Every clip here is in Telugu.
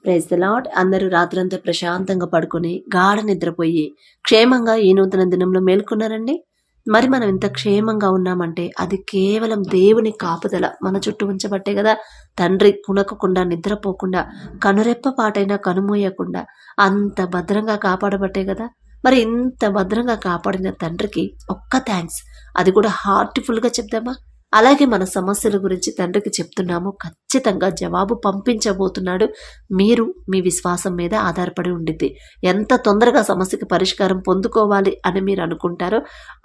Praise the lord. అందరూ రాత్రంతా ప్రశాంతంగా పడుకొని గాఢ నిద్రపోయి క్షేమంగా ఈ నూతన దినంలో మేల్కొన్నారండి. మరి మనం ఇంత క్షేమంగా ఉన్నామంటే అది కేవలం దేవుని కాపుదల మన చుట్టూ ఉంచబట్టే కదా. తండ్రి కునకకుండా నిద్రపోకుండా కనురెప్ప పాటైనా కనుమూయకుండా అంత భద్రంగా కాపాడబట్టే కదా. మరి ఇంత భద్రంగా కాపాడిన తండ్రికి ఒక్క థ్యాంక్స్, అది కూడా హార్ట్ఫుల్గా చెప్దామా? అలాగే మన సమస్యల గురించి తండ్రికి చెప్తున్నాము, ఖచ్చితంగా జవాబు పంపించబోతున్నాడు. మీరు మీ విశ్వాసం మీద ఆధారపడి ఉండిద్ది. ఎంత తొందరగా సమస్యకి పరిష్కారం పొందుకోవాలి అని మీరు అనుకుంటారో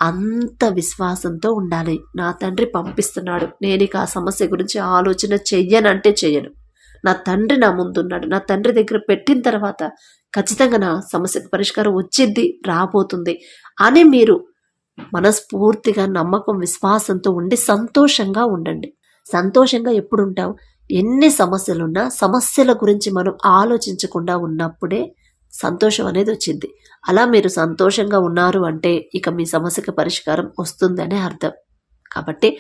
అంత విశ్వాసంతో ఉండాలి. నా తండ్రి పంపిస్తున్నాడు, నేను ఇక ఆ సమస్య గురించి ఆలోచన చెయ్యనంటే చెయ్యను. నా తండ్రి నా ముందున్నాడు, నా తండ్రి దగ్గర పెట్టిన తర్వాత ఖచ్చితంగా నా సమస్యకు పరిష్కారం వచ్చిద్ది, రాబోతుంది అని మీరు మనస్ఫూర్తిగా నమ్మకం విశ్వాసంతో ఉండి సంతోషంగా ఉండండి. సంతోషంగా ఎప్పుడు ఉంటాం? ఎన్ని సమస్యలున్నా సమస్యల గురించి మనం ఆలోచించకుండా ఉన్నప్పుడే సంతోషం అనేది వచ్చింది. అలా మీరు సంతోషంగా ఉన్నారు అంటే ఇక మీ సమస్యకి పరిష్కారం వస్తుందనే అర్థం. కాబట్టి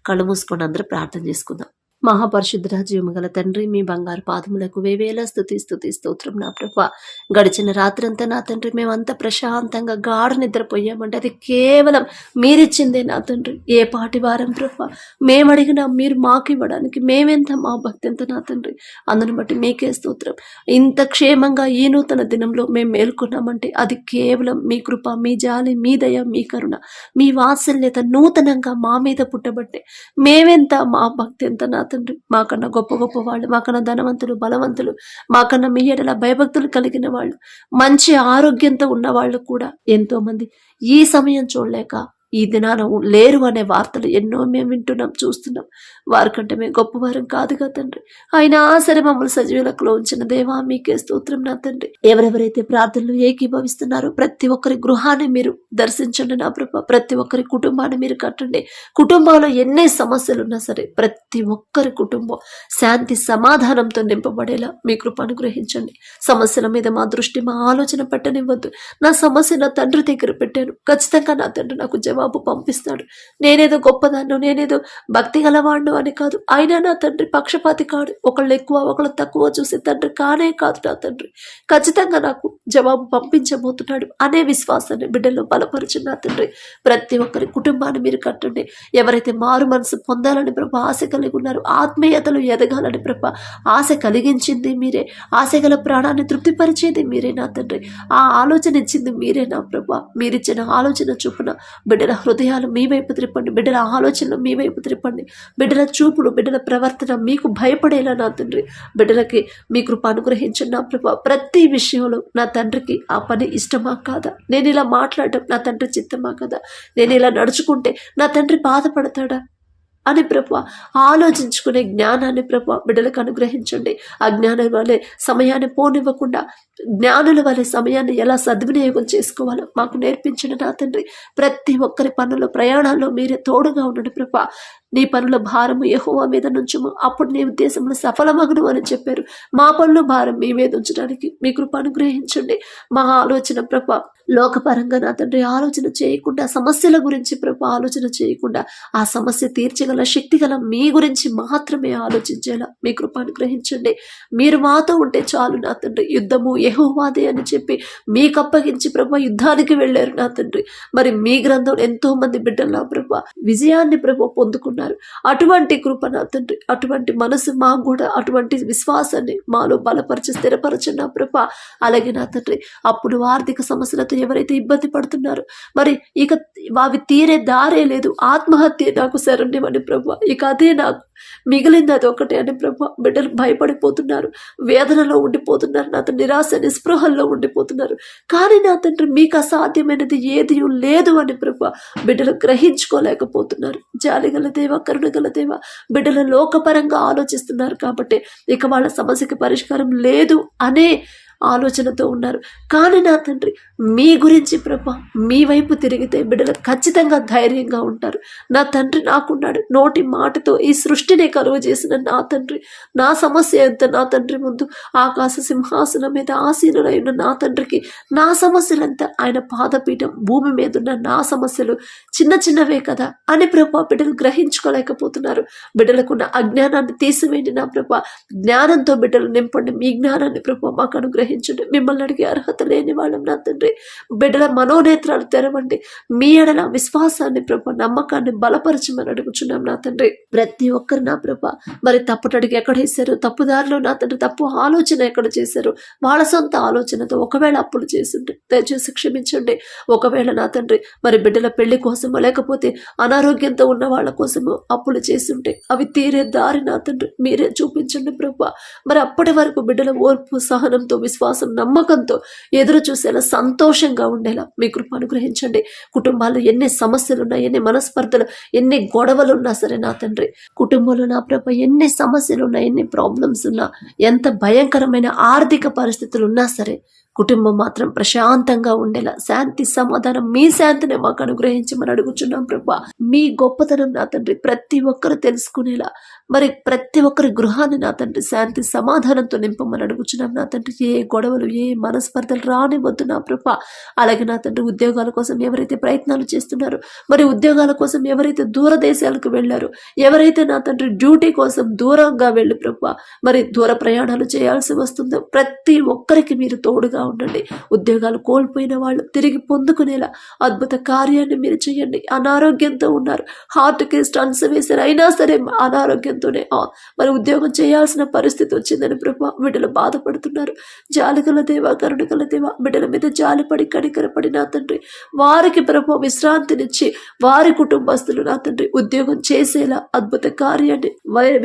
కళ్ళు మూసుకొని అందరూ ప్రార్థన చేసుకుందాం. మహాపరిశుద్ధ జీవముగల తండ్రి, మీ బంగారు పాదములకు వేవేల స్తుతి స్తోత్రం నా ప్రభా. గడిచిన రాత్రంతా నా తండ్రి మేమంతా ప్రశాంతంగా గాఢ నిద్రపోయామంటే అది కేవలం మీరిచ్చిందే నా తండ్రి. ఏ పాటి వారం ప్రభా, మేము అడిగినా మీరు మాకు ఇవ్వడానికి మేమెంత, మా భక్తి ఎంత నా తండ్రి. అందుని బట్టి మీకే స్తోత్రం. ఇంత క్షేమంగా ఈ నూతన దినంలో మేము మేల్కొన్నామంటే అది కేవలం మీ కృప, మీ జాలి, మీ దయ, మీ కరుణ, మీ వాత్సల్యత నూతనంగా మా మీద పుట్టబట్టే. మేమెంత, మా భక్తి ఎంత నా తండ్రి. మాకన్నా గొప్ప గొప్ప వాళ్ళు, మాకన్నా ధనవంతులు, బలవంతులు, మాకన్నా మీ ఎడల భయభక్తులు కలిగిన వాళ్ళు, మంచి ఆరోగ్యంతో ఉన్న వాళ్ళు కూడా ఎంతో మంది ఈ సమయం చూడలేక ఈ దినాన లేరు అనే వార్తలు ఎన్నో మేము వింటున్నాం, చూస్తున్నాం. వారికంటే మేము గొప్పవారం కాదు కదా తండ్రి. అయినా సరే మమ్మల్ని సజీవులకు ఉంచిన దేవా మీకే స్తోత్రం నా తండ్రి. ఎవరెవరైతే ప్రార్థనలు ఏకీభవిస్తున్నారో ప్రతి ఒక్కరి గృహాన్ని మీరు దర్శించండి నా ప్రభ. ప్రతి ఒక్కరి కుటుంబాన్ని మీరు కట్టండి. కుటుంబాల్లో ఎన్ని సమస్యలు ఉన్నా సరే ప్రతి ఒక్కరి కుటుంబం శాంతి సమాధానంతో నింపబడేలా మీ కృప అనుగ్రహించండి. సమస్యల మీద మా దృష్టి, మా ఆలోచన పెట్టనివ్వద్దు. నా సమస్య నా తండ్రి దగ్గర పెట్టాను, ఖచ్చితంగా నా తండ్రి నాకు జవాబు పంపిస్తాడు. నేనేదో గొప్పదాన్నో, నేనేదో భక్తి గలవాడినో అని కాదు. అయినా నా తండ్రి పక్షపాతి కాడు. ఒకళ్ళు ఎక్కువ ఒకళ్ళు తక్కువ చూసే తండ్రి కానే కాదు నా తండ్రి. ఖచ్చితంగా నాకు జవాబు పంపించబోతున్నాడు అనే విశ్వాసాన్ని బిడ్డల్లో బలపరచు నా తండ్రి. ప్రతి ఒక్కరి కుటుంబాన్ని మీరు కట్టండి. ఎవరైతే మారు మనసు పొందాలని ప్రభ ఆశ కలిగి ఉన్నారు, ఆత్మీయతలు ఎదగాలని ప్రభ ఆశ కలిగించింది మీరే, ఆశ గల ప్రాణాన్ని తృప్తిపరిచేది మీరే నా తండ్రి. ఆ ఆలోచన ఇచ్చింది మీరే నా ప్రభ. మీరిచ్చిన ఆలోచన చొప్పున బిడ్డల హృదయాలు మీ వైపు త్రిప్పండి, బిడ్డల ఆలోచనలు మీ వైపు త్రిప్పండి, బిడ్డల చూపులు, బిడ్డల ప్రవర్తన మీకు భయపడేలా నా తండ్రి బిడ్డలకి మీ కృప అనుగ్రహించండి నా ప్రభ. ప్రతి విషయంలో నా తండ్రికి ఆ పని ఇష్టమా కాదా, నేను ఇలా మాట్లాడటం నా తండ్రి చిత్తమా కదా, నేను ఇలా నడుచుకుంటే నా తండ్రి బాధపడతాడా అని ప్రభ ఆలోచించుకునే జ్ఞానాన్ని ప్రభ బిడ్డలకు అనుగ్రహించండి. ఆ జ్ఞానం వల్లే సమయాన్ని పోనివ్వకుండా జ్ఞానుల వల్లే సమయాన్ని ఎలా సద్వినియోగం చేసుకోవాలో మాకు నేర్పించండి నా తండ్రి. ప్రతి ఒక్కరి పనుల ప్రయాణాల్లో మీరే తోడుగా ఉండండి ప్రభ. నీ పనుల భారము యెహోవా మీద నుంచుము, అప్పుడు నీ ఉద్దేశంలో సఫలమగును అని చెప్పారు. మా పనుల భారం మీ మీద ఉంచడానికి మీ కృప అనుగ్రహించండి. మా ఆలోచన ప్రభ లోకపరంగా నా తండ్రి ఆలోచన చేయకుండా, సమస్యల గురించి ప్రభ ఆలోచన చేయకుండా ఆ సమస్య తీర్చగల శక్తి గల మీ గురించి మాత్రమే ఆలోచించేలా మీ కృప అనుగ్రహించండి. మీరు మాతో ఉంటే చాలు నా తండ్రి. యుద్ధము యెహోవాదే అని చెప్పి మీకు అప్పగించి ప్రభ యుద్ధానికి వెళ్ళారు నా తండ్రి. మరి మీ గ్రంథం ఎంతో మంది బిడ్డలు నా ప్రభ విజయాన్ని ప్రభ పొందుకున్నారు. అటువంటి కృప నా తండ్రి, అటువంటి మనసు మాకు కూడా, అటువంటి విశ్వాసాన్ని మాలో బలపరిచి స్థిరపరచండి నా ప్రభ. అలాగే నా తండ్రి అప్పుడు ఆర్థిక సమస్యలతో ఎవరైతే ఇబ్బంది పడుతున్నారో మరి ఇక అవి తీరే దారే లేదు, ఆత్మహత్య నాకు శరణ్యమని ప్రభు, ఇక అదే నాకు మిగిలింది అది ఒకటే అని ప్రభు బిడ్డలు భయపడిపోతున్నారు, వేదనలో ఉండిపోతున్నారు, నా తండ్రి నిరాశ నిస్పృహల్లో ఉండిపోతున్నారు. కానీ నా తండ్రి మీకు అసాధ్యమైనది ఏది లేదు అని ప్రభు బిడ్డలు గ్రహించుకోలేకపోతున్నారు. జాలిగల దేవ, కరుణగల దేవ, బిడ్డల లోకపరంగా ఆలోచిస్తున్నారు కాబట్టి ఇక వాళ్ళ సమస్యకి పరిష్కారం లేదు అనే ఆలోచనతో ఉన్నారు. కానీ నా తండ్రి మీ గురించి ప్రభా మీ వైపు తిరిగితే బిడ్డలు ఖచ్చితంగా ధైర్యంగా ఉంటారు. నా తండ్రి నాకున్నాడు, నోటి మాటతో ఈ సృష్టిని కలువ చేసిన నా తండ్రి, నా సమస్య ఎంత నా తండ్రి ముందు ఆకాశ సింహాసనం మీద ఆసీనులై ఉన్న నా తండ్రికి నా సమస్యలంతా ఆయన పాదపీఠం. భూమి మీద ఉన్న నా సమస్యలు చిన్న చిన్నవే కదా అని ప్రభా బిడ్డలు గ్రహించుకోలేకపోతున్నారు. బిడ్డలకున్న అజ్ఞానాన్ని తీసివేయండి నా ప్రభా, జ్ఞానంతో బిడ్డలు నింపండి. మీ జ్ఞానాన్ని ప్రభా మాకు అనుగ్రహించండి. మిమ్మల్ని అడిగే అర్హత లేని వాళ్ళం నా తండ్రి. బిడ్డల మనోనేత్రాలు తెరవండి. మీ ఎడల విశ్వాసాన్ని ప్రభా నమ్మకాన్ని బలపరచమని అడుగుచున్నాం నా తండ్రి. ప్రతి ఒక్కరు నా ప్రభా మరి తప్పుటడికి ఎక్కడ వేశారు, తప్పుదారిలో నా తండ్రి తప్పు ఆలోచన ఎక్కడ చేశారు, వాళ్ళ సొంత ఆలోచనతో ఒకవేళ అప్పులు చేస్తుంటే దయచేసి క్షమించండి. ఒకవేళ నా తండ్రి మరి బిడ్డల పెళ్లి కోసమో లేకపోతే అనారోగ్యంతో ఉన్న వాళ్ళ కోసమో అప్పులు చేస్తుంటే అవి తీరే దారి నా తండ్రి మీరే చూపించండి ప్రభా. మరి అప్పటి వరకు బిడ్డల ఓర్పు సహనంతో విశ్వాసం నమ్మకంతో ఎదురు చూసేలా సంతోషంగా ఉండేలా మీ కృప అనుగ్రహించండి. కుటుంబాల్లో ఎన్ని సమస్యలున్నా, ఎన్ని మనస్పర్ధలు, ఎన్ని గొడవలు ఉన్నా సరే నా తండ్రి, కుటుంబంలో నా ప్రభ ఎన్ని సమస్యలు ఉన్నా, ఎన్ని ప్రాబ్లమ్స్ ఉన్నా, ఎంత భయంకరమైన ఆర్థిక పరిస్థితులు ఉన్నా సరే కుటుంబం మాత్రం ప్రశాంతంగా ఉండేలా శాంతి సమాధానం మీ శాంతిని మాకు అనుగ్రహించమని అడుగుచున్నాం ప్రభా. మీ గొప్పతనం నా తండ్రి ప్రతి ఒక్కరు తెలుసుకునేలా మరి ప్రతి ఒక్కరి గృహాన్ని నా తండ్రి శాంతి సమాధానంతో నింపమని అడుగుచున్నాం నా తండ్రి. ఏ గొడవలు ఏ మనస్పర్ధలు రానివద్దు నా ప్రభా. అలాగే నా తండ్రి ఉద్యోగాల కోసం ఎవరైతే ప్రయత్నాలు చేస్తున్నారో, మరి ఉద్యోగాల కోసం ఎవరైతే దూర దేశాలకు వెళ్ళారో, ఎవరైతే నా తండ్రి డ్యూటీ కోసం దూరంగా వెళ్ళి ప్రభా మరి దూర ప్రయాణాలు చేయాల్సి వస్తుందో ప్రతి ఒక్కరికి మీరు తోడుగా ఉండండి. ఉద్యోగాలు కోల్పోయిన వాళ్ళు తిరిగి పొందుకునేలా అద్భుత కార్యాన్ని మీరు చేయండి. అనారోగ్యంతో ఉన్నారు, హార్ట్కి స్టన్స్ వేశారు, అయినా సరే అనారోగ్యంతోనే మరి ఉద్యోగం చేయాల్సిన పరిస్థితి వచ్చిందని ప్రభా బిడ్డలు బాధపడుతున్నారు. జాలిగల దేవా, కరుణగల దేవా, బిడ్డల మీద జాలిపడి కనికరపడి నా తండ్రి వారికి ప్రభా విశ్రాంతినిచ్చి వారి కుటుంబస్తులు నా తండ్రి ఉద్యోగం చేసేలా అద్భుత కార్యాన్ని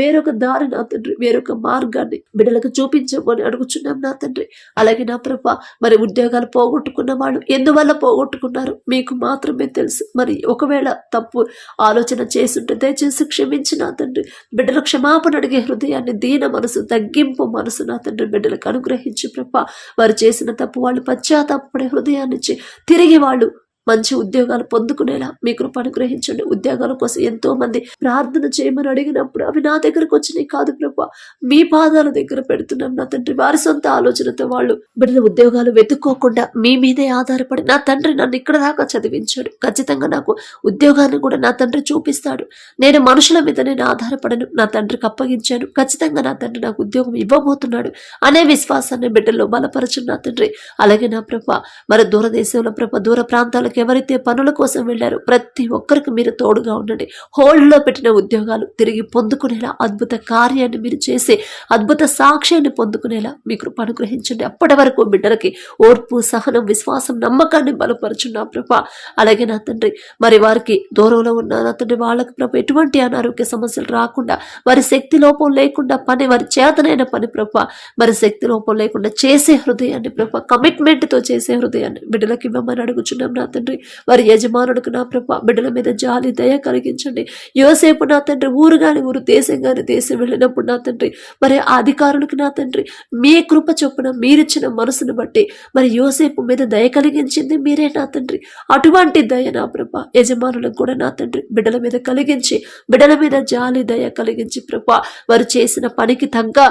వేరొక దారి నా తండ్రి వేరొక మార్గాన్ని బిడ్డలకు చూపించమని అడుగుచున్నాం నా తండ్రి. అలాగే నా ప్రభా మరి ఉద్యోగాలు పోగొట్టుకున్న వాళ్ళు ఎందువల్ల పోగొట్టుకున్నారు మీకు మాత్రమే తెలుసు. మరి ఒకవేళ తప్పు ఆలోచన చేసుంటే దయచేసి క్షమించి నా తండ్రి బిడ్డల క్షమాపణ అడిగే హృదయాన్ని, దీన మనసు, తగ్గింపు మనసు నా తండ్రి బిడ్డలకు అనుగ్రహించి ప్రభా వారు చేసిన తప్పు వాళ్ళు పశ్చాత్తాపడే హృదయాన్నిచ్చి తిరిగి వాళ్ళు మంచి ఉద్యోగాలు పొందుకునేలా మీ కృప అనుగ్రహించండి. ఉద్యోగాల కోసం ఎంతో మంది ప్రార్థన చేయమని అడిగినప్పుడు అవి నా దగ్గరకు వచ్చినాయి కాదు ప్రభా, మీ పాదాల దగ్గర పెడుతున్నాం నా తండ్రి. వారి సొంత ఆలోచనతో వాళ్ళు బిడ్డల ఉద్యోగాలు వెతుక్కోకుండా మీ మీదే ఆధారపడి నా తండ్రి నన్ను ఇక్కడ దాకా చదివించాడు, ఖచ్చితంగా నాకు ఉద్యోగాన్ని కూడా నా తండ్రి చూపిస్తాడు, నేను మనుషుల మీద నేను ఆధారపడను, నా తండ్రికి అప్పగించాను, ఖచ్చితంగా నా తండ్రి నాకు ఉద్యోగం ఇవ్వబోతున్నాడు అనే విశ్వాసాన్ని బిడ్డల్లో బలపరచు నా తండ్రి. అలాగే నా ప్రభా మరి దూరదేశంలో ప్రభా దూర ప్రాంతాలకు ఎవరైతే పనుల కోసం వెళ్ళారో ప్రతి ఒక్కరికి మీరు తోడుగా ఉండండి. హోల్డ్లో పెట్టిన ఉద్యోగాలు తిరిగి పొందుకునేలా అద్భుత కార్యాన్ని మీరు చేసి అద్భుత సాక్ష్యాన్ని పొందుకునేలా మీ కృప అనుగ్రహించండి. అప్పటి వరకు బిడ్డలకి ఓర్పు సహనం విశ్వాసం నమ్మకాన్ని బలపరచున్నా ప్రభా. అలాగే నా తండ్రి మరి వారికి దూరంలో ఉన్న నా తండ్రి వాళ్ళకి ప్రభా ఎటువంటి అనారోగ్య సమస్యలు రాకుండా, వారి శక్తి లోపం లేకుండా పని, వారి చేతనైన పని ప్రభా మరి శక్తి లోపం లేకుండా చేసే హృదయాన్ని ప్రభా కమిట్మెంట్తో చేసే హృదయాన్ని బిడ్డలకి ఇవ్వమని అడుగుచున్నాం నా తండ్రి. వారి యజమానుడికి నా ప్రభా బిడ్డల మీద జాలి దయ కలిగించండి. యోసేపు నా తండ్రి ఊరు గాని ఊరు, దేశం గాని దేశం వెళ్ళినప్పుడు నా తండ్రి మరి ఆ అధికారులకు నా తండ్రి మీ కృప చొప్పున మీరిచ్చిన మనసును బట్టి మరి యోసేపు మీద దయ కలిగించింది మీరే నా తండ్రి. అటువంటి దయ నా ప్రభా యజమానులకు కూడా నా తండ్రి బిడ్డల మీద కలిగించి, బిడ్డల మీద జాలి దయ కలిగించి ప్రభా వారు చేసిన పనికి తగ్గ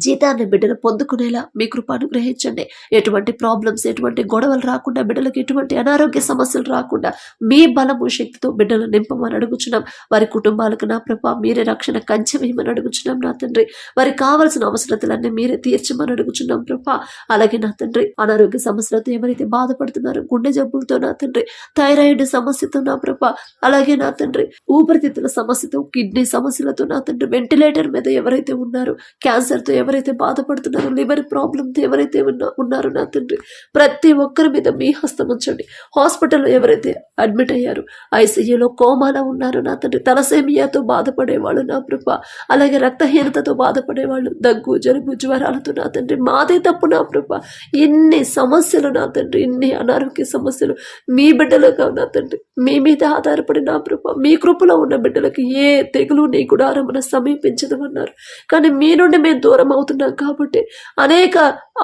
జీతాన్ని బిడ్డలు పొందుకునేలా మీ కృప అనుగ్రహించండి. ఎటువంటి ప్రాబ్లమ్స్, ఎటువంటి గొడవలు రాకుండా, బిడ్డలకు ఎటువంటి అనారోగ్య సమస్యలు రాకుండా మీ బలము శక్తితో బిడ్డలు నింపమని అడుగుచున్నాం. వారి కుటుంబాలకు నా ప్రభా మీరే రక్షణ కంచె వేయమని అడుగుచున్నాం నా తండ్రి. వారికి కావాల్సిన అవసరతలన్నీ మీరే తీర్చమని అడుగుచున్నాం ప్రభా. అలాగే నా తండ్రి అనారోగ్య సమస్యలతో ఎవరైతే బాధపడుతున్నారో, గుండె జబ్బులతో నా తండ్రి, థైరాయిడ్ సమస్యతో నా ప్రభా, అలాగే నా తండ్రి ఊపిరితిత్తుల సమస్యతో, కిడ్నీ సమస్యలతో నా తండ్రి, వెంటిలేటర్ మీద ఎవరైతే ఉన్నారో, క్యాన్సర్తో ఎవరైతే బాధపడుతున్నారో, లివర్ ప్రాబ్లంతో ఎవరైతే ఉన్నారో నా తండ్రి ప్రతి ఒక్కరి మీద మీ హస్తం ఉంచండి. హాస్పిటల్ హాస్పిటల్లో ఎవరైతే అడ్మిట్ అయ్యారు, ఐసీయూలో కోమాలో ఉన్నారు నా తండ్రి, తలసేమియాతో బాధపడేవాళ్ళు నా ప్రభా, అలాగే రక్తహీనతతో బాధపడేవాళ్ళు, దగ్గు జలుబు జ్వరాలతో నా తండ్రి, మాదే తప్పు నా ప్రభా, ఇన్ని సమస్యలు నా తండ్రి, ఇన్ని అనారోగ్య సమస్యలు మీ బిడ్డలుగా నా తండ్రి, మీ మీద ఆధారపడి నా ప్రభా, మీ కృపలో ఉన్న బిడ్డలకి ఏ తెగులు నీ గుడారమున సమీపించదమన్నారు. కానీ మీ నుండి మేము దూరం అవుతున్నాం కాబట్టి అనేక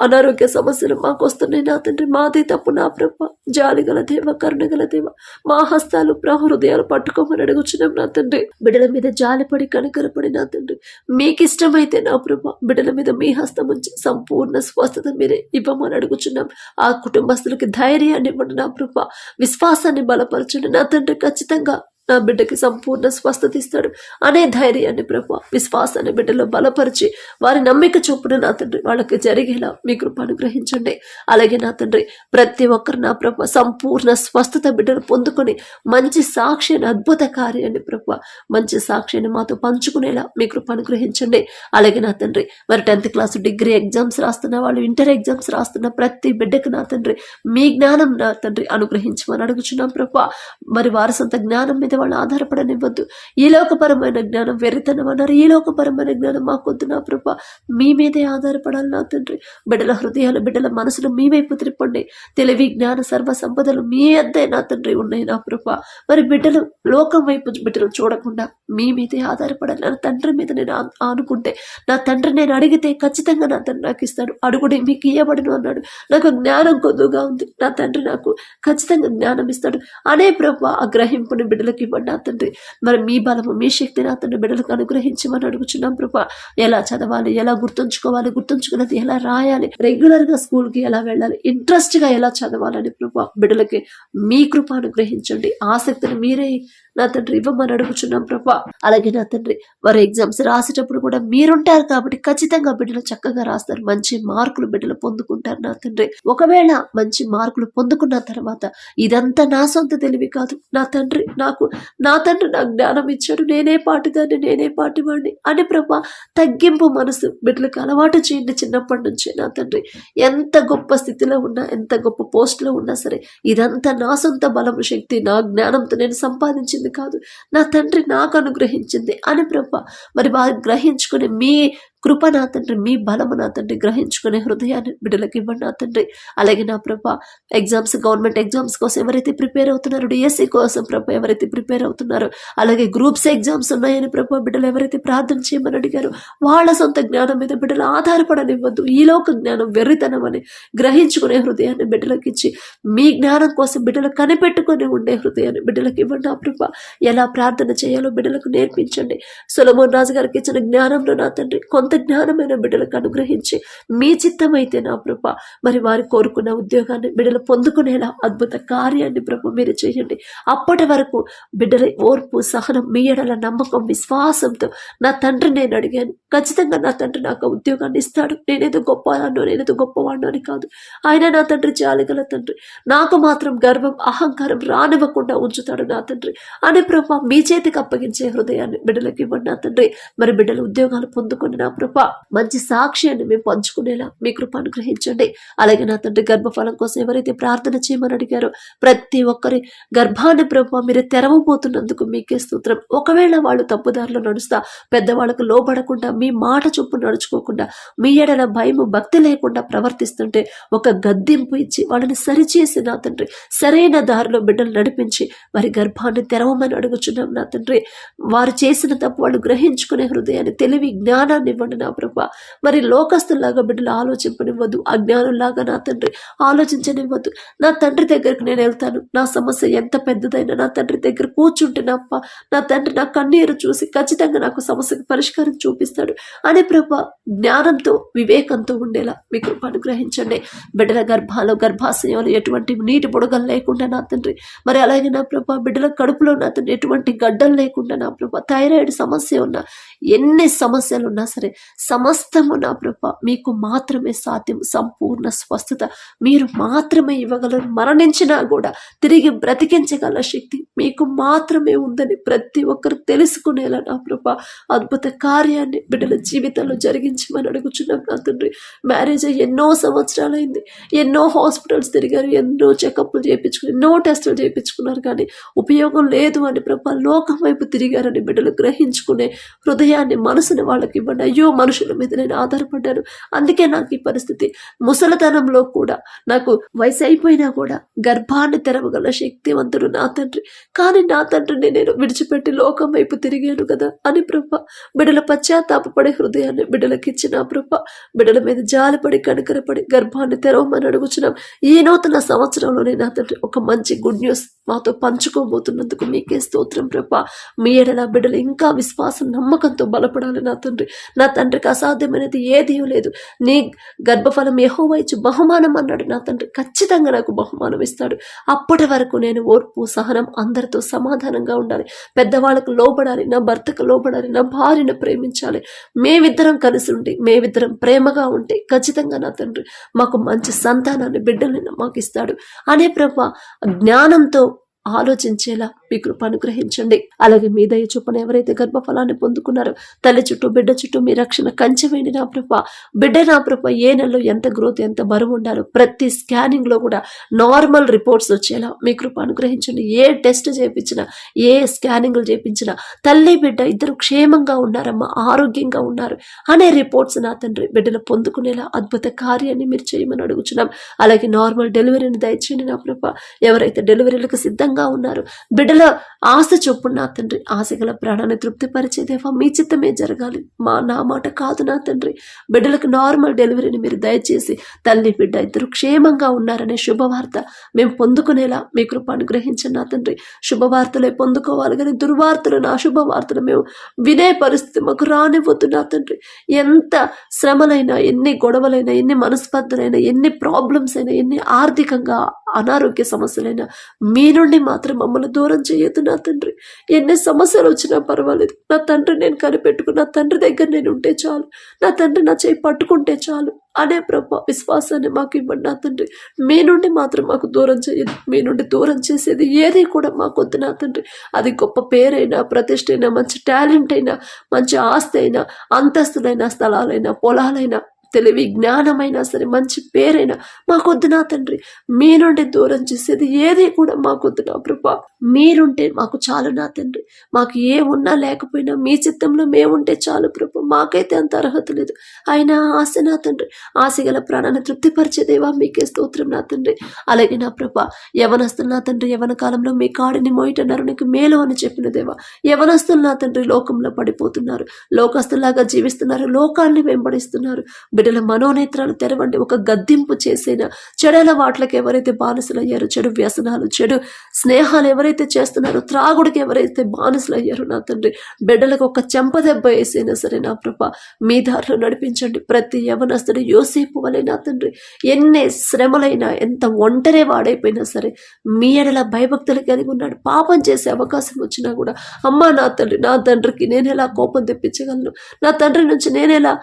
అనారోగ్య సమస్యలు మాకు వస్తున్నాయి నా తండ్రి, మాదే తప్పు నా ప్రభా. జాలిగల దేవ, కరుణగల దేవ, మా హస్తాలు హృదయాలు పట్టుకోమని అడుగుచున్నాం నా తండ్రి. బిడ్డల మీద జాలిపడి కనికరపడి నా తండ్రి, మీకు ఇష్టమైతే నా ప్రభా బిడ్డల మీద మీ హస్తం ఉంచి సంపూర్ణ స్వస్థత మీరే ఇవ్వమని అడుగుచున్నాం. ఆ కుటుంబస్తులకి ధైర్యాన్ని ఇవ్వండి నా ప్రభా, విశ్వాసాన్ని బలపరచండి నా తండ్రి. ఖచ్చితంగా నా బిడ్డకి సంపూర్ణ స్వస్థత ఇస్తాడు అనే ధైర్యాన్ని ప్రభా, విశ్వాసాన్ని బిడ్డలో బలపరిచి వారి నమ్మిక చొప్పున నా తండ్రి వాళ్ళకి జరిగేలా మీ కృప అనుగ్రహించండి. అలాగే నా తండ్రి ప్రతి ఒక్కరు నా ప్రభా సంపూర్ణ స్వస్థత బిడ్డలు పొందుకొని మంచి సాక్ష్యాన్ని, అద్భుత కార్యాన్ని ప్రభా, మంచి సాక్ష్యాన్ని మాతో పంచుకునేలా మీ కృప అనుగ్రహించండి. అలాగే నా తండ్రి మరి 10th క్లాస్ డిగ్రీ ఎగ్జామ్స్ రాస్తున్న వాళ్ళు, ఇంటర్ ఎగ్జామ్స్ రాస్తున్న ప్రతి బిడ్డకు నా తండ్రి మీ జ్ఞానం నా తండ్రి అనుగ్రహించమని అడుగుచున్నాం ప్రభా. మరి వారి సొంత జ్ఞానం మీద వాళ్ళు ఆధారపడనివ్వద్దు. ఈ లోకపరమైన జ్ఞానం వెర్రితనం అన్నారు, ఈ లోకపరమైన జ్ఞానం మాకొద్దు నా ప్రభా, మీ మీదే ఆధారపడాలి నా తండ్రి. బిడ్డల హృదయాలు, బిడ్డల మనసులు మీ వైపు త్రిప్పండి. తెలివి, జ్ఞాన, సర్వ సంపదలు మీ అద్దే నా తండ్రి ఉన్నాయి నా ప్రభా. మరి బిడ్డలు లోకం వైపు బిడ్డలు చూడకుండా మీ మీదే ఆధారపడాలి. నా తండ్రి మీద నేను ఆనుకుంటే, నా తండ్రి నేను అడిగితే ఖచ్చితంగా నా తండ్రి నాకు ఇస్తాడు. అడుగుడి మీకు ఇయ్యబడును అన్నాడు. నాకు జ్ఞానం కొద్దుగా ఉంది, నా తండ్రి నాకు ఖచ్చితంగా జ్ఞానం ఇస్తాడు అనే ప్రభా ఆ గ్రహింపుని బిడ్డలకి ఇవ్వండి నా తండ్రి. మరి మీ బలము, మీ శక్తి నా తండ్రి బిడ్డలకు అనుగ్రహించమని అడుగుచున్నాం ప్రభా. ఎలా చదవాలి, ఎలా గుర్తుంచుకోవాలి, గుర్తుంచుకున్నది ఎలా రాయాలి, రెగ్యులర్ గా స్కూల్ కి ఎలా వెళ్ళాలి, ఇంట్రెస్ట్ గా ఎలా చదవాలని ప్రభా బిడ్డలకి మీ కృప అనుగ్రహించండి. ఆసక్తిని మీరే నా తండ్రి ఇవ్వమని అడుగుచున్నాం ప్రభా. అలాగే నా తండ్రి వారు ఎగ్జామ్స్ రాసేటప్పుడు కూడా మీరుంటారు కాబట్టి ఖచ్చితంగా బిడ్డలు చక్కగా రాస్తారు, మంచి మార్కులు బిడ్డలు పొందుకుంటారు నా తండ్రి. ఒకవేళ మంచి మార్కులు పొందుకున్న తర్వాత ఇదంతా నా సొంత తెలివి కాదు నా తండ్రి, నా తండ్రి నాకు జ్ఞానం ఇచ్చాడు, నేనే పాటిదాన్ని, నేనే పాటివాడిని అని ప్రభా తగ్గింపు మనసు బిడ్డలకు అలవాటు చేయండి చిన్నప్పటి నుంచే నా తండ్రి. ఎంత గొప్ప స్థితిలో ఉన్నా, ఎంత గొప్ప పోస్టులో ఉన్నా సరే ఇదంతా నా సొంత బలం, శక్తి, నా జ్ఞానంతో నేను సంపాదించింది కాదు, నా తండ్రి నాకు అనుగ్రహించింది అని ప్రభా మరి వారు గ్రహించుకుని మీ కృప నా తండ్రి, మీ బలము నా తండ్రి గ్రహించుకునే హృదయాన్ని బిడ్డలకు ఇవ్వండి నా తండ్రి. అలాగే నా ప్రభా ఎగ్జామ్స్, గవర్నమెంట్ ఎగ్జామ్స్ కోసం ఎవరైతే ప్రిపేర్ అవుతున్నారో, డిఎస్సి కోసం ప్రభా ఎవరైతే ప్రిపేర్ అవుతున్నారో, అలాగే గ్రూప్స్ ఎగ్జామ్స్ ఉన్నాయని ప్రభా బిడ్డలు ఎవరైతే ప్రార్థన చేయమని అడిగారో వాళ్ళ సొంత జ్ఞానం మీద బిడ్డలు ఆధారపడనివ్వద్దు. ఈ లోక జ్ఞానం వెర్రితనం అని గ్రహించుకునే హృదయాన్ని బిడ్డలకు ఇచ్చి మీ జ్ఞానం కోసం బిడ్డలు కనిపెట్టుకుని ఉండే హృదయాన్ని బిడ్డలకు ఇవ్వండి నా ప్రభా. ఎలా ప్రార్థన చేయాలో బిడ్డలకు నేర్పించండి. సొలొమోన్ రాజు గారికి ఇచ్చిన జ్ఞానంలో నా తండ్రి కొంత జ్ఞానమైన బిడ్డలకు అనుగ్రహించి మీ చిత్తమైతే నా ప్రభా మరి వారి కోరుకున్న ఉద్యోగాన్ని బిడ్డలు పొందుకునేలా అద్భుత కార్యాన్ని ప్రభు మీరు చేయండి. అప్పటి వరకు బిడ్డల ఓర్పు, సహనం, మీ ఎడల నమ్మకం, విశ్వాసంతో నా తండ్రి నేను అడిగాను, ఖచ్చితంగా నా తండ్రి నాకు ఉద్యోగాన్ని ఇస్తాడు, నేనేదో గొప్పవాడినో నేనేదో గొప్పవాడినో అని కాదు, ఆయన నా తండ్రి జాలిగల తండ్రి, నాకు మాత్రం గర్వం, అహంకారం రానివ్వకుండా ఉంచుతాడు నా తండ్రి అని ప్రభా మీ చేతికి అప్పగించే హృదయాన్ని బిడ్డలకు ఇవ్వండి నా తండ్రి. మరి బిడ్డలు ఉద్యోగాలు పొందుకొని నా ప్రభా మంచి సాక్ష్యాన్ని మేము పంచుకునేలా మీ కృప అనుగ్రహించండి. అలాగే నా తండ్రి గర్భఫలం కోసం ఎవరైతే ప్రార్థన చేయమని అడిగారో ప్రతి ఒక్కరి గర్భాన్ని ప్రభా మీరు తెరవబోతున్నందుకు మీకే స్తోత్రం. ఒకవేళ వాళ్ళు తప్పుదారిలో నడుస్తా, పెద్దవాళ్ళకు లోబడకుండా, మీ మాట చొప్పు నడుచుకోకుండా, మీ ఎడల భయము, భక్తి లేకుండా ప్రవర్తిస్తుంటే ఒక గద్దింపు ఇచ్చి వాళ్ళని సరిచేసి నా తండ్రి సరైన దారిలో బిడ్డలు నడిపించి వారి గర్భాన్ని తెరవమని అడుగుచున్నాం నా తండ్రి. వారు చేసిన తప్పు వాళ్ళు గ్రహించుకునే హృదయాన్ని, తెలివి, జ్ఞానాన్ని ఇవ్వండి నా ప్రభా. మరి లోకస్తుల్లాగా బిడ్డలు ఆలోచింపనివ్వద్దు, అజ్ఞానుల్లాగా నా తండ్రి ఆలోచించనివ్వద్దు. నా తండ్రి దగ్గరికి నేను వెళ్తాను, నా సమస్య ఎంత పెద్దదైనా నా తండ్రి దగ్గర కూర్చుంటే నా తండ్రి నా కన్నీరు చూసి ఖచ్చితంగా నాకు సమస్యకు పరిష్కారం చూపిస్తాడు అని ప్రభా జ్ఞానంతో, వివేకంతో ఉండేలా మీ కృప అనుగ్రహించండి. బిడ్డల గర్భాలు, గర్భాశయంలో ఎటువంటి నీటి బుడగలు లేకుండా నా తండ్రి, మరి అలాగే నా ప్రభా బిడ్డల కడుపులో నా తండ్రి ఎటువంటి గడ్డలు లేకుండా నా ప్రభా, థైరాయిడ్ సమస్య ఉన్న ఎన్ని సమస్యలు ఉన్నా సరే సమస్తము నా ప్రభ మీకు మాత్రమే సాధ్యం. సంపూర్ణ స్వస్థత మీరు మాత్రమే ఇవ్వగలరు. మరణించినా కూడా తిరిగి బ్రతికించగల శక్తి మీకు మాత్రమే ఉందని ప్రతి ఒక్కరు తెలుసుకునేలా నా ప్రభ అద్భుత కార్యాన్ని బిడ్డల జీవితంలో జరిగించమని అడుగుచున్నాం నా తండ్రి. మ్యారేజ్ అయ్యి ఎన్నో సంవత్సరాలైంది, ఎన్నో హాస్పిటల్స్ తిరిగారు, ఎన్నో చెకప్లు చేయించుకుని ఎన్నో టెస్టులు చేయించుకున్నారు, కానీ ఉపయోగం లేదు అని ప్రభా లోకం వైపు తిరిగారని బిడ్డలు గ్రహించుకునే హృదయాన్ని, మనసుని వాళ్ళకి ఇవ్వండి. అయ్యో మనుషుల మీద నేను ఆధారపడ్డాను, అందుకే నాకు ఈ పరిస్థితి. ముసలితనంలో కూడా నాకు వయసు అయిపోయినా కూడా గర్భాన్ని తెరవగల శక్తివంతుడు నా తండ్రి, కానీ నా తండ్రిని నేను విడిచిపెట్టి లోకం వైపు తిరిగాను కదా అని ప్రభా బిడ్డల పశ్చాత్తాపపడే హృదయాన్ని బిడ్డలకి ఇచ్చిన ప్రభా బిడ్డల మీద జాలిపడి కనికరపడి గర్భాన్ని తెరవమని అడుగుచున్నాం. ఈ నూతన సంవత్సరంలోనే నా తండ్రి ఒక మంచి గుడ్ న్యూస్ మాతో పంచుకోబోతున్నందుకు మీకే స్తోత్రం ప్రభా. మీ ఎడల బిడ్డలు ఇంకా విశ్వాసం నమ్మకంతో బలపడాలి నా తండ్రి. నా తండ్రికి అసాధ్యమైనది ఏదీ లేదు. నీ గర్భఫలం యెహోవా ఇచ్చు బహుమానం అన్నాడు నా తండ్రి. ఖచ్చితంగా నాకు బహుమానం ఇస్తాడు. అప్పటి వరకు నేను ఓర్పు సహనం అందరితో సమాధానంగా ఉండాలి, పెద్దవాళ్ళకు లోబడాలి, నా భర్తకు లోబడాలి, నా భార్యను ప్రేమించాలి. మేమిద్దరం కలిసి ఉండి మేమిద్దరం ప్రేమగా ఉంటే ఖచ్చితంగా నా తండ్రి మాకు మంచి సంతానాన్ని బిడ్డలను మాకు ఇస్తాడు అనే ప్రభా జ్ఞానంతో ఆలోచించేలా మీ కృప అనుగ్రహించండి. అలాగే మీ దయ చొప్పున ఎవరైతే గర్భఫలాన్ని పొందుకున్నారో తల్లి చుట్టూ బిడ్డ చుట్టూ మీ రక్షణ కంచె వేయండి నా ప్రభ. బిడ్డ నా ప్రభ ఏ నెలలో ఎంత గ్రోత్ ఎంత బరువు ఉండాలో ప్రతి స్కానింగ్ లో కూడా నార్మల్ రిపోర్ట్స్ వచ్చేలా మీ కృప అనుగ్రహించండి. ఏ టెస్ట్ చేయించినా ఏ స్కానింగ్లు చేయించినా తల్లి బిడ్డ ఇద్దరు క్షేమంగా ఉన్నారమ్మా, ఆరోగ్యంగా ఉన్నారు అనే రిపోర్ట్స్ నా తండ్రి బిడ్డలు పొందుకునేలా అద్భుత కార్యాన్ని మీరు చేయమని అడుగుచున్నాం. అలాగే నార్మల్ డెలివరీని దయచేయండి నా ప్రభ. ఎవరైతే డెలివరీలకు సిద్ధంగా ఉన్నారు బిడ్డల ఆశ చొప్పున నా తండ్రి ఆశగల ప్రాణాన్ని తృప్తిపరిచేదేవా మీ చిత్తమే జరగాలి, నా మాట కాదు నా తండ్రి. బిడ్డలకు నార్మల్ డెలివరీని మీరు దయచేసి తల్లి బిడ్డ ఇద్దరు క్షేమంగా ఉన్నారనే శుభవార్త మేము పొందుకునేలా మీ కృప అనుగ్రహించండి నా తండ్రి. శుభవార్తలే పొందుకోవాలి కానీ దుర్వార్తలు నా శుభవార్తలు మేము వినే పరిస్థితి మాకు రానివ్వద్దు నా తండ్రి. ఎంత శ్రమలైనా, ఎన్ని గొడవలైనా, ఎన్ని మనస్పర్ధలైనా, ఎన్ని ప్రాబ్లమ్స్ అయినా, ఎన్ని ఆర్థికంగా అనారోగ్య సమస్యలైనా మీ నుండి మాత్రం మమ్మల్ని దూరం చేయొద్దు నా తండ్రి. ఎన్ని సమస్యలు వచ్చినా పర్వాలేదు నా తండ్రి, నేను కనిపెట్టుకుని నా తండ్రి దగ్గర నేను ఉంటే చాలు, నా తండ్రి నా చేయి పట్టుకుంటే చాలు అనే ప్రభా విశ్వాసాన్ని మాకు ఇవ్వండి నా తండ్రి. మీ నుండి మాత్రం మాకు దూరం చేయదు. మీ నుండి దూరం చేసేది ఏది కూడా మాకొద్దు నా తండ్రి. అది గొప్ప పేరైనా, ప్రతిష్ట అయినా, మంచి టాలెంట్ అయినా, మంచి ఆస్తి అయినా, అంతస్తులైనా, స్థలాలైనా, పొలాలైనా, తెలివి జ్ఞానమైనా సరే, మంచి పేరైనా మాకొద్దు నా తండ్రి. మీ నుండి దూరం చేసేది ఏది కూడా మాకొద్దు నా ప్రభా. మీరుంటే మాకు చాలు నా తండ్రి. మాకు ఏ ఉన్నా లేకపోయినా మీ చిత్తంలో మేముంటే చాలు ప్రభా. మాకైతే అంత అర్హత లేదు, అయినా ఆశ నా తండ్రి. ఆశ గల ప్రాణాన్ని తృప్తిపరిచేదేవా మీకే స్తోత్రం నా తండ్రి. అలాగే నా ప్రభా యవనస్తులు నా తండ్రి యవన కాలంలో మీ కాడిని మోయటన్నారు నీకు మేలు అని చెప్పిన దేవా. యవనస్తులు నా తండ్రి లోకంలో పడిపోతున్నారు, లోకస్తులాగా జీవిస్తున్నారు, లోకాన్ని వెంబడిస్తున్నారు. బిడ్డల మనోనేత్రాలు తెరవండి. ఒక గద్దింపు చేసిన చెడల వాట్లకి ఎవరైతే బానిసలయ్యారో, చెడు వ్యసనాలు, చెడు స్నేహాలు ఎవరైతే చేస్తున్నారో, త్రాగుడికి ఎవరైతే బానిసలయ్యారో నా తండ్రి బిడ్డలకు ఒక చెంపదెబ్బ వేసైనా సరే నా ప్రభా మీ దారిలో నడిపించండి. ప్రతి యవనస్తుడు యోసేపు వలె నా తండ్రి ఎన్ని శ్రమలైనా, ఎంత ఒంటరి వాడైపోయినా సరే మీ ఎడల భయభక్తులు కలిగి ఉన్నాడు. పాపం చేసే అవకాశం వచ్చినా కూడా అమ్మా నా తండ్రి, నా తండ్రికి నేను ఎలా కోపం తెప్పించగలను, నా తండ్రి నుంచి నేనెలా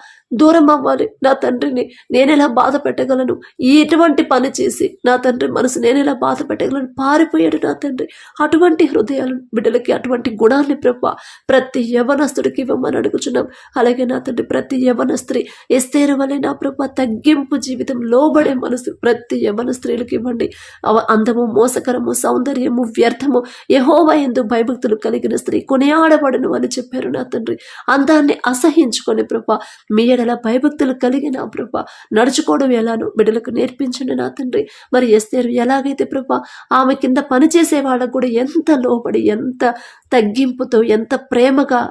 దూరం అవ్వాలి, నా తండ్రిని నేనెలా బాధ పెట్టగలను, ఇటువంటి పని చేసి నా తండ్రి మనసు నేనెలా బాధ పెట్టగలను పారిపోయాడు నా తండ్రి. అటువంటి హృదయాలు బిడ్డలకి, అటువంటి గుణాన్ని ప్రభా ప్రతి యవనస్తుడికి ఇవ్వమని అడుగుచున్నాం. అలాగే నా తండ్రి ప్రతి యవన స్త్రీ ఎస్తేరు వలె నా ప్రభా తగ్గింపు జీవితం, లోబడే మనసు ప్రతి యవన స్త్రీలకు ఇవ్వండి. అందము, మోసకరము, సౌందర్యము, వ్యర్థము, యెహోవా యందు భయభక్తులు కలిగిన స్త్రీ కొనియాడబడును అని చెప్పారు నా తండ్రి. అందాన్ని అసహించుకొని ప్రభా మీ ఎడల భయభక్తులు కలిగిన ప్రభా నడుచుకోవడం ఎలానో బిడ్డలకు నేర్పించండి నా తండ్రి. మరి ఎస్తేరు ఎలాగైతే ప్రభా ఆమె కింద పనిచేసే వాళ్ళకు కూడా ఎంత లోబడి, ఎంత తగ్గింపుతో, ఎంత ప్రేమగా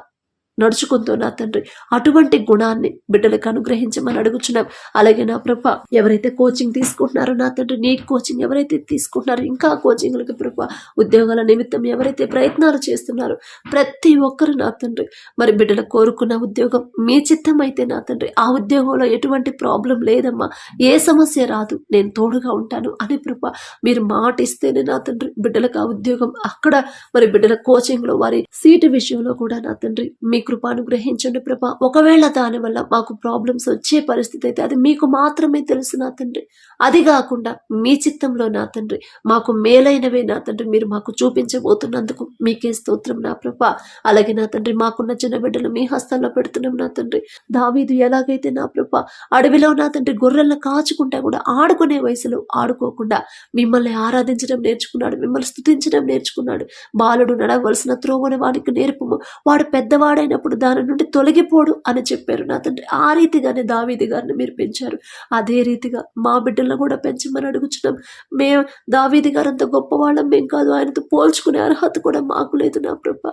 నడుచుకుంటూ నా తండ్రి అటువంటి గుణాన్ని బిడ్డలకు అనుగ్రహించమని అడుగుచున్నాం. అలాగే నా ప్రభా ఎవరైతే కోచింగ్ తీసుకుంటున్నారో నా తండ్రి, నీట్ కోచింగ్ ఎవరైతే తీసుకుంటున్నారో, ఇంకా కోచింగ్లకి ప్రభా ఉద్యోగాల నిమిత్తం ఎవరైతే ప్రయత్నాలు చేస్తున్నారో ప్రతి ఒక్కరు నా తండ్రి మరి బిడ్డలు కోరుకున్న ఉద్యోగం మీ చిత్తం అయితే నా తండ్రి ఆ ఉద్యోగంలో ఎటువంటి ప్రాబ్లం లేదమ్మా, ఏ సమస్య రాదు, నేను తోడుగా ఉంటాను అని ప్రభా మీరు మాట ఇస్తేనే నా తండ్రి బిడ్డలకు ఆ ఉద్యోగం అక్కడ మరి బిడ్డల కోచింగ్లో వారి సీటు విషయంలో కూడా నా తండ్రి మీ కృప అనుగ్రహించండి ప్రభా. ఒకవేళ దానివల్ల మాకు ప్రాబ్లమ్స్ వచ్చే పరిస్థితి అయితే అది మీకు మాత్రమే తెలుసు నా తండ్రి. అది కాకుండా మీ చిత్తంలో నా తండ్రి మాకు మేలైనవే నా తండ్రి మీరు మాకు చూపించబోతున్నందుకు మీకే స్తోత్రం నా ప్రభా. అలాగే నా తండ్రి మాకున్న చిన్న బిడ్డలు మీ హస్తాల్లో పెడుతున్నాం నా తండ్రి. దావీదు ఎలాగైతే నా ప్రభా అడవిలో నా తండ్రి గొర్రెలను కాచుకుంటా కూడా ఆడుకునే వయసులో ఆడుకోకుండా మిమ్మల్ని ఆరాధించడం నేర్చుకున్నాడు, మిమ్మల్ని స్తుతించడం నేర్చుకున్నాడు. బాలుడు నడవలసిన త్రోవను వాడికి నేర్పము, వాడు పెద్దవాడైనప్పుడు దాని నుండి తొలగిపోడు అని చెప్పారు నా తండ్రి. ఆ రీతిగానే దావీదు గారిని మీరు పెంచారు. అదే రీతిగా మా బిడ్డలను కూడా పెంచమని అడుగుచున్నాం. మేము దావీదు గారు అంత గొప్పవాళ్ళం మేము కాదు, ఆయనతో పోల్చుకునే అర్హత కూడా మాకు లేదు నా ప్రభ.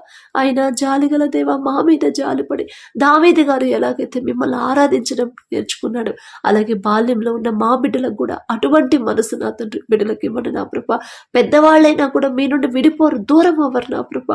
ఆయన జాలిగల దేవ మా మీద జాలిపడి దావీదు గారు ఎలాగైతే మిమ్మల్ని ఆరాధించడం నేర్చుకున్నాడు అలాగే బాల్యంలో ఉన్న మా బిడ్డలకు కూడా అటువంటి మనసు నా తండ్రి బిడ్డలకు ఇవ్వండి నా ప్రభ. పెద్దవాళ్ళైనా కూడా మీ నుండి విడిపోరు, దూరం అవ్వరు నా ప్రభ.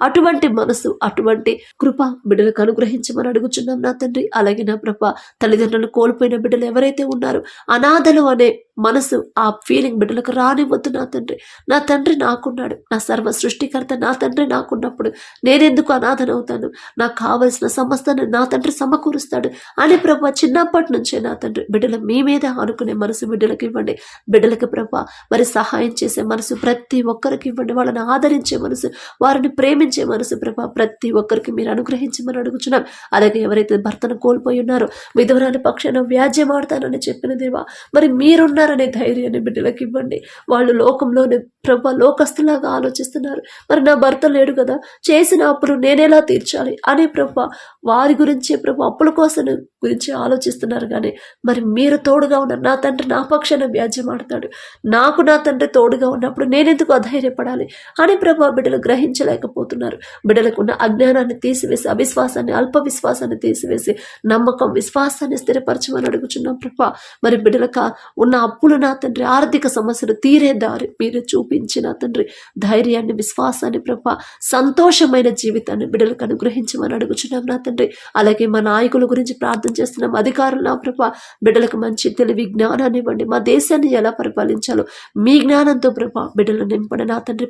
అటువంటి మనసు అటువంటి కృప బిడ్డలకు అనుగ్రహించమని అడుగుచున్నాం నా తండ్రి. అలాగే నా ప్రభ తల్లిదండ్రులను కోల్పోయిన బిడ్డలు ఎవరైతే ఉన్నారో అనాథలు అనే మనసు ఆ ఫీలింగ్ బిడ్డలకు రానివ్వద్దు నా తండ్రి. నా తండ్రి నాకున్నాడు, నా సర్వ సృష్టికర్త నా తండ్రి నాకున్నప్పుడు నేనెందుకు అనాథనవుతాను, నాకు కావలసిన సమస్తాన్ని నా తండ్రి సమకూరుస్తాడు అని ప్రభా చిన్నప్పటి నుంచే నా తండ్రి బిడ్డలు మీ మీద ఆనుకునే మనసు బిడ్డలకు ఇవ్వండి. బిడ్డలకు ప్రభా మరి సహాయం చేసే మనసు ప్రతి ఒక్కరికి ఇవ్వండి. వాళ్ళని ఆదరించే మనసు, వారిని ప్రేమించే మనసు ప్రభా ప్రతి ఒక్కరికి మీరు అనుగ్రహించమని అడుగుచున్నాం. అలాగే ఎవరైతే భర్తను కోల్పోయి ఉన్నారో విధవరాని పక్షాన వ్యాజ్యం ఆడతానని చెప్పిన దేవా మరి మీరున్నారనే ధైర్యాన్ని బిడ్డలకు ఇవ్వండి. వాళ్ళు లోకంలోనే ప్రభా లోకస్తులాగా ఆలోచిస్తున్నారు. మరి నా భర్త లేడు కదా, చేసిన అప్పులు నేనెలా తీర్చాలి అని ప్రభా వారి గురించి ప్రభా అప్పుల కోసం గురించి ఆలోచిస్తున్నారు. కానీ మరి మీరు తోడుగా ఉన్న నా తండ్రి నా పక్షాన వ్యాజ్యం ఆడతాడు, నాకు నా తండ్రి తోడుగా ఉన్నప్పుడు నేనెందుకు అధైర్యపడాలి అని ప్రభా బిడ్డలు గ్రహించలేకపోతున్నారు. బిడ్డలకు ఉన్న అజ్ఞానాన్ని తీసివేసి అవిశ్వాసాన్ని అల్ప విశ్వాసాన్ని తీసివేసి నమ్మకం విశ్వాసాన్ని స్థిరపరచమని అడుగుచున్నాం ప్రభా. మరి బిడ్డలకు ఉన్న అప్పులు నా తండ్రి ఆర్థిక సమస్యలు తీరే దారి మీరు చూపించిన తండ్రి ధైర్యాన్ని విశ్వాసాన్ని ప్రభా సంతోషమైన జీవితాన్ని బిడ్డలకు అనుగ్రహించమని అడుగుచున్నాం నా తండ్రి. అలాగే మా నాయకుల గురించి ప్రార్థన చేస్తున్నాం. అధికారులు నా ప్రభా బిడ్డలకు మంచి తెలివి జ్ఞానాన్ని ఇవ్వండి. మా దేశాన్ని ఎలా పరిపాలించాలో మీ జ్ఞానంతో ప్రభా బిడ్డలు నింపండి నా తండ్రి.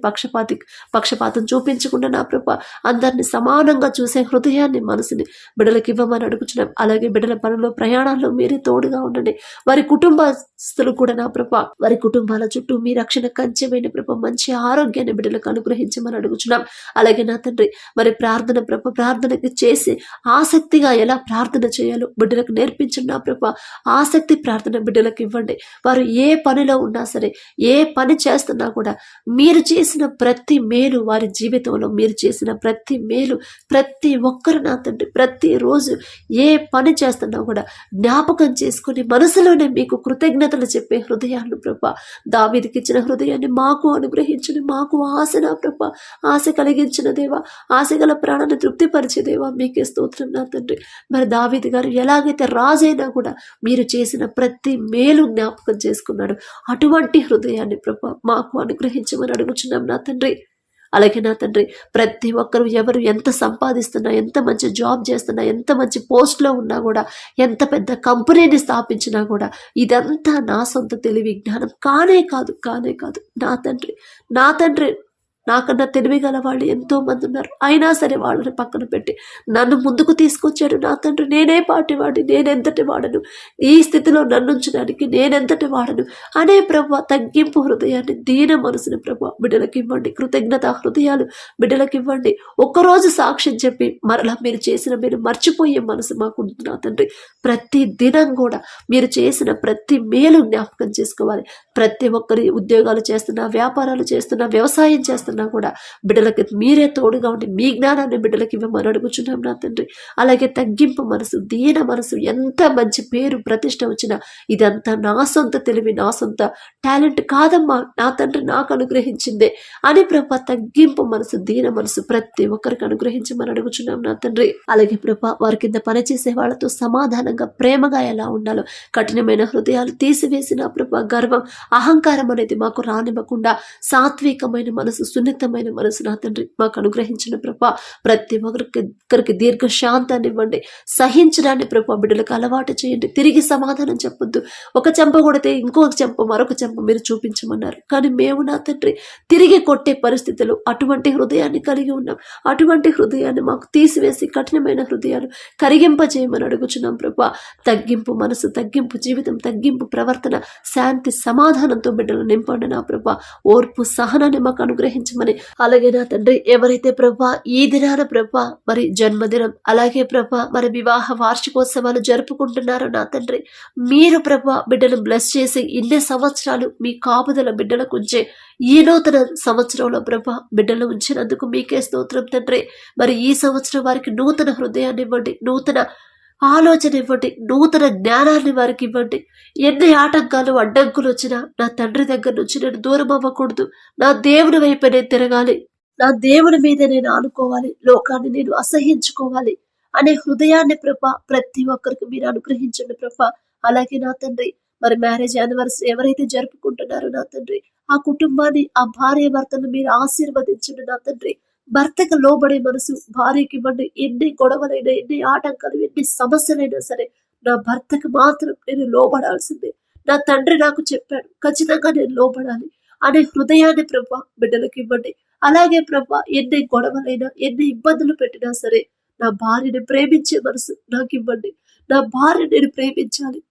పక్షపాతం చూపించకుండా నా ప్రభా అందరినీ సమానంగా చూసే హృదయాన్ని మనసుని బిడ్డలకు ఇవ్వమని అడుగుచున్నాం. అలాగే బిడ్డల పనుల్లో ప్రయాణాల్లో మీరే తోడుగా ఉండండి. వారి కుటుంబస్తులు కూడా నా ప్రభా వారి కుటుంబాల చుట్టూ మీ రక్షణ కంచెమైన ప్రభ మంచి ఆరోగ్యాన్ని బిడ్డలకు అనుగ్రహించమని అడుగుచున్నాం. అలాగే నా తండ్రి మరి ప్రార్థన ప్రభ ప్రార్థనకి చేసి ఆసక్తిగా ఎలా ప్రార్థన చేయాలో బిడ్డలకు నేర్పించండి నా ప్రభ. ఆసక్తి ప్రార్థన బిడ్డలకు ఇవ్వండి. వారు ఏ పనిలో ఉన్నా సరే, ఏ పని చేస్తున్నా కూడా మీరు చేసిన ప్రతి మేలు వారి జీవితంలో మీరు చేసిన ప్రతి మేలు ప్రతి ఒక్కరు నా తండ్రి ప్రతిరోజు ఏ పని చేస్తున్నా కూడా జ్ఞాపకం చేసుకుని మనసులోనే మీకు కృతజ్ఞతలు చెప్పే హృదయాన్ని ప్రభా దావీదుకి ఇచ్చిన హృదయాన్ని మాకు అనుగ్రహించండి. మాకు ఆశ నా ప్రభా ఆశ కలిగించిన దేవా, ఆశ గల ప్రాణాన్ని తృప్తిపరిచే దేవా మీకే స్తోత్రం నా తండ్రి. మరి దావీదు గారు ఎలాగైతే రాజైనా కూడా మీరు చేసిన ప్రతి మేలు జ్ఞాపకం చేసుకున్నాడు. అటువంటి హృదయాన్ని ప్రభా మాకు అనుగ్రహించమని అడుగుచున్నాం నా తండ్రి. అలాగే నా తండ్రి ప్రతి ఒక్కరు ఎవరు ఎంత సంపాదిస్తున్నా, ఎంత మంచి జాబ్ చేస్తున్నా, ఎంత మంచి పోస్ట్లో ఉన్నా కూడా, ఎంత పెద్ద కంపెనీని స్థాపించినా కూడా ఇదంతా నా సొంత తెలివి జ్ఞానం కానే కాదు నా తండ్రి నాకన్నా తెలివి గల వాళ్ళు ఎంతో మంది ఉన్నారు. అయినా సరే వాళ్ళని పక్కన పెట్టి నన్ను ముందుకు తీసుకొచ్చాడు నా తండ్రి. నేనే పాటి వాడిని, నేనెంతటి వాడను, ఈ స్థితిలో నన్ను ఉంచడానికి నేనెంతటి వాడను అనే ప్రభా తగ్గింపు హృదయాన్ని, దీన మనసుని ప్రభా బిడ్డలకు ఇవ్వండి. కృతజ్ఞత హృదయాలు బిడ్డలకు ఇవ్వండి. ఒక్కరోజు సాక్ష్యం చెప్పి మరలా మీరు చేసిన మీరు మర్చిపోయే మనసు మాకు నా తండ్రి. ప్రతి దినం కూడా మీరు చేసిన ప్రతి మేలు జ్ఞాపకం చేసుకోవాలి. ప్రతి ఒక్కరి ఉద్యోగాలు చేస్తున్నా, వ్యాపారాలు చేస్తున్నా, వ్యవసాయం చేస్తున్నా కూడా బిడ్డలకి మీరే తోడుగా ఉండి మీ జ్ఞానాన్ని బిడ్డలకి ఇవ్వమని అడుగుచున్నాం నా తండ్రి. అలాగే తగ్గింపు మనసు, దీన మనసు, ఎంత మంచి పేరు ప్రతిష్ట వచ్చినా ఇదంతా నా సొంత తెలివి, నా సొంత టాలెంట్ కాదమ్మా నా తండ్రి నాకు అనుగ్రహించిందే అని ప్రభా తగ్గింపు మనసు, దీన మనసు ప్రతి ఒక్కరికి అనుగ్రహించమని అడుగుచున్నాం నా తండ్రి. అలాగే ప్రభా వారి కింద పనిచేసే వాళ్ళతో సమాధానంగా ప్రేమగా ఎలా ఉండాలో కఠినమైన హృదయాలు తీసివేసిన ప్రభా గర్వం అహంకారం అనేది మాకు రానివ్వకుండా సాత్వికమైన మనసు, సున్నితమైన మనసు నా తండ్రి మాకు అనుగ్రహించిన ప్రభా. ప్రతి ఒక్కరికి దీర్ఘశాంతాన్ని ఇవ్వండి, సహించడాన్ని ప్రభా బిడ్డలకు అలవాటు చేయండి. తిరిగి సమాధానం చెప్పొద్దు. ఒక చెంప కొడితే ఇంకొక చెంప మరొక చెంప మీరు చూపించమన్నారు, కానీ మేము నా తండ్రి తిరిగి కొట్టే పరిస్థితులు అటువంటి హృదయాన్ని కలిగి ఉన్నాం. అటువంటి హృదయాన్ని మాకు తీసివేసి కఠినమైన హృదయాలు కరిగింపజేయమని అడుగుచున్నాం ప్రభా. తగ్గింపు మనసు, తగ్గింపు జీవితం, తగ్గింపు ప్రవర్తన, శాంతి సమాధానంతో బిడ్డలు నింపండి నా ప్రభా. ఓర్పు సహనాన్ని మాకు అనుగ్రహించమని. అలాగే నా తండ్రి ఎవరైతే ప్రభా ఈ దినాన ప్రభా మరి జన్మదినం, అలాగే ప్రభా మరి వివాహ వార్షికోత్సవాలు జరుపుకుంటున్నారో నా తండ్రి, మీరు ప్రభా బిడ్డను బ్లెస్ చేసి ఇన్ని సంవత్సరాలు మీ కాపుదల బిడ్డలకు ఉంచే ఈ నూతన సంవత్సరంలో ప్రభా బిడ్డలు ఉంచినందుకు మీకే స్తోత్రం తండ్రి. మరి ఈ సంవత్సరం వారికి నూతన హృదయాన్ని ఇవ్వండి, నూతన ఆలోచన ఇవ్వండి, నూతన జ్ఞానాన్ని వారికి ఇవ్వండి. ఎన్ని ఆటంకాలు అడ్డంకులు వచ్చినా నా తండ్రి దగ్గర నుంచి నేను దూరం అవ్వకూడదు, నా దేవుని వైపు నేను తిరగాలి, నా దేవుని మీద నేను ఆనుకోవాలి, లోకాన్ని నేను అసహించుకోవాలి అనే హృదయాన్ని ప్రభా ప్రతి ఒక్కరికి మీరు అనుగ్రహించండి ప్రభా. అలాగే నా తండ్రి మరి మ్యారేజ్ యానివర్సరీ ఎవరైతే జరుపుకుంటున్నారో నా తండ్రి, ఆ కుటుంబాన్ని, ఆ భార్య భర్తను మీరు ఆశీర్వదించండి నా తండ్రి. భర్తకు లోబడే మనసు భార్యకి ఇవ్వండి. ఎన్ని గొడవలైనా, ఎన్ని ఆటంకాలు, ఎన్ని సమస్యలైనా సరే నా భర్తకు మాత్రం నేను లోబడాల్సిందే. నా తండ్రి నాకు చెప్పాడు, ఖచ్చితంగా నేను లోబడాలి అనే హృదయాన్ని ప్రభా బిడ్డలకు ఇవ్వండి. అలాగే ప్రభా ఎన్ని గొడవలైనా, ఎన్ని ఇబ్బందులు పెట్టినా సరే నా భార్యని ప్రేమించే మనసు నాకు ఇవ్వండి. నా భార్యని నేను ప్రేమించాలి.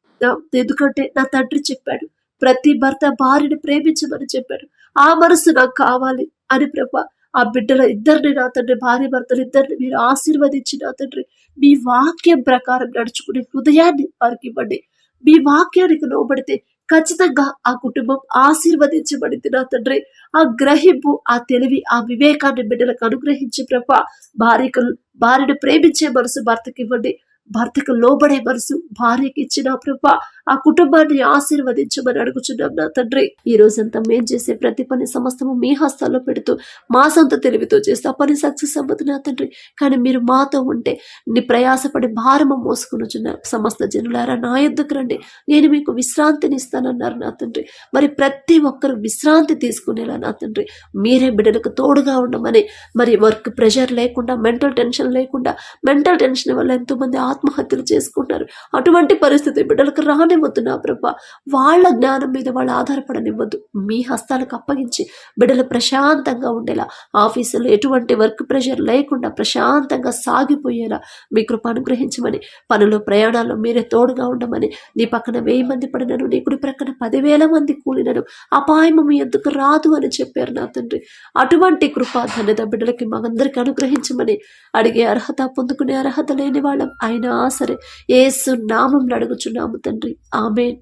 ఎందుకంటే నా తండ్రి చెప్పాడు, ప్రతి భర్త భార్యని ప్రేమించమని చెప్పాడు. ఆ మనసు నాకు కావాలి అని ప్రభా ఆ బిడ్డల ఇద్దరిని నా తండ్రి, భార్య భర్తలు ఇద్దరిని మీరు ఆశీర్వదించి నా తండ్రి మీ వాక్యం ప్రకారం నడుచుకునే హృదయాన్ని వారికి ఇవ్వండి. మీ వాక్యానికి లోబడితే ఖచ్చితంగా ఆ కుటుంబం ఆశీర్వదించబడింది నా తండ్రి. ఆ గ్రహింపు, ఆ తెలివి, ఆ వివేకాన్ని బిడ్డలకు అనుగ్రహించి ప్రభా భార్యను ప్రేమించే మనసు భర్తకి ఇవ్వండి. భర్తకు లోబడే మనసు భార్యకి ఇచ్చిన ప్రభా ఆ కుటుంబాన్ని ఆశీర్వదించమని అడుగుచున్నాం నా తండ్రి. ఈ రోజంతా మేం చేసే ప్రతి పని సమస్తము మీ హస్తాల్లో పెడుతూ మా సొంత తెలివితో చేస్తే ఆ పని సక్సెస్ అవ్వదు నా తండ్రి. కానీ మీరు మాతో ఉంటే నీ ప్రయాసపడి భారము మోసుకునిచున్న సమస్త జనులారా నా యొద్దకు రండి, నేను మీకు విశ్రాంతిని ఇస్తానన్నారు నా తండ్రి. మరి ప్రతి ఒక్కరు విశ్రాంతి తీసుకునేలా నా తండ్రి మీరే బిడ్డలకు తోడుగా ఉండమని, మరి వర్క్ ప్రెషర్ లేకుండా, మెంటల్ టెన్షన్ లేకుండా, మెంటల్ టెన్షన్ వల్ల ఎంతో మంది ఆత్మహత్యలు చేసుకుంటారు. అటువంటి పరిస్థితి బిడ్డలకు రానివ్వద్దు నా ప్రభా. వాళ్ళ జ్ఞానం మీద వాళ్ళు ఆధారపడనివ్వద్దు. మీ హస్తాలకు అప్పగించి బిడ్డలు ప్రశాంతంగా ఉండేలా, ఆఫీసులో ఎటువంటి వర్క్ ప్రెషర్ లేకుండా ప్రశాంతంగా సాగిపోయేలా మీ కృప అనుగ్రహించమని, పనులు ప్రయాణాల్లో మీరే తోడుగా ఉండమని, నీ పక్కన 1000 మంది పడినను, నీ కుడి ప్రక్కన 10,000 మంది కూలినను అపాయము మీ ఎందుకు రాదు అని చెప్పారు నా తండ్రి. అటువంటి కృప ధన్యత బిడ్డలకి మనందరికీ అనుగ్రహించమని అడిగే అర్హత, పొందుకునే అర్హత లేని వాళ్ళం అయినా సరే యేసు నామములో అడుగుచున్నాము తండ్రి. ఆమేన్.